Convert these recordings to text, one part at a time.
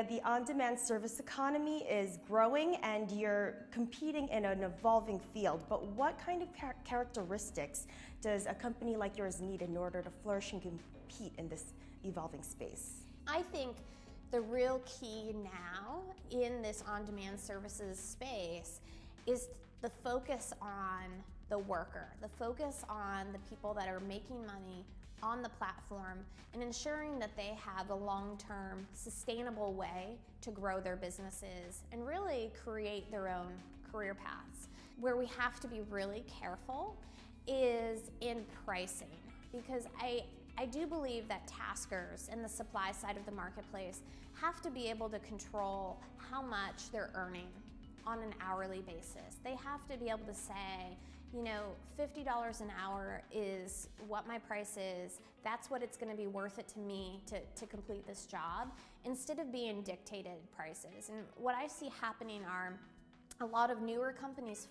the on-demand service economy is growing and you're competing in an evolving field, but what kind of characteristics does a company like yours need in order to flourish and compete in this evolving space? I think the real key now in this on-demand services space is the focus on the worker, the focus on the people that are making money on the platform and ensuring that they have a long-term sustainable way to grow their businesses and really create their own career paths. Where we have to be really careful is in pricing, because I do believe that taskers and the supply side of the marketplace have to be able to control how much they're earning on an hourly basis. They have to be able to say, you know, $50 an hour is what my price is. That's what it's going to be worth it to me to complete this job, instead of being dictated prices. And what I see happening are a lot of newer companies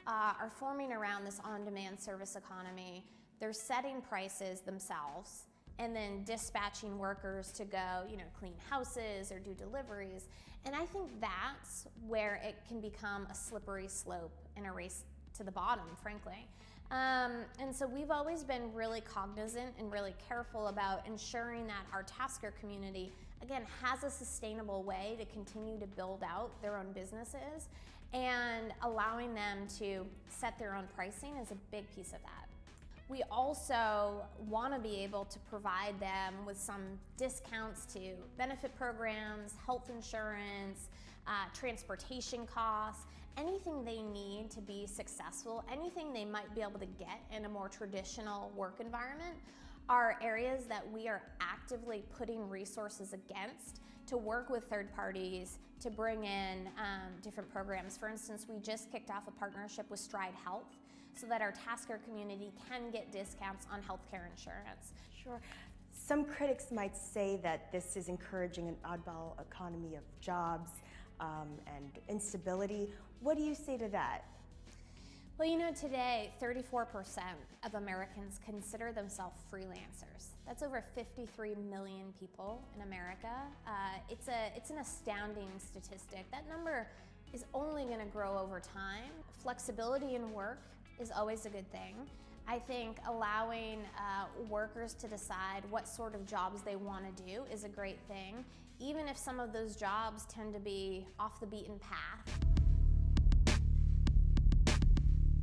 are forming around this on-demand service economy. They're setting prices themselves and then dispatching workers to go, you know, clean houses or do deliveries. And I think that's where it can become a slippery slope and a race to the bottom, frankly. And so we've always been really cognizant and really careful about ensuring that our tasker community, again, has a sustainable way to continue to build out their own businesses, and allowing them to set their own pricing is a big piece of that. We also want to be able to provide them with some discounts to benefit programs, health insurance, transportation costs, anything they need to be successful, anything they might be able to get in a more traditional work environment, are areas that we are actively putting resources against to work with third parties to bring in different programs. For instance, we just kicked off a partnership with Stride Health so that our tasker community can get discounts on healthcare insurance. Sure. Some critics might say that this is encouraging an oddball economy of jobs and instability. What do you say to that? Well, you know, today, 34% of Americans consider themselves freelancers. That's over 53 million people in America. It's an astounding statistic. That number is only going to grow over time. Flexibility in work is always a good thing. I think allowing workers to decide what sort of jobs they want to do is a great thing, even if some of those jobs tend to be off the beaten path.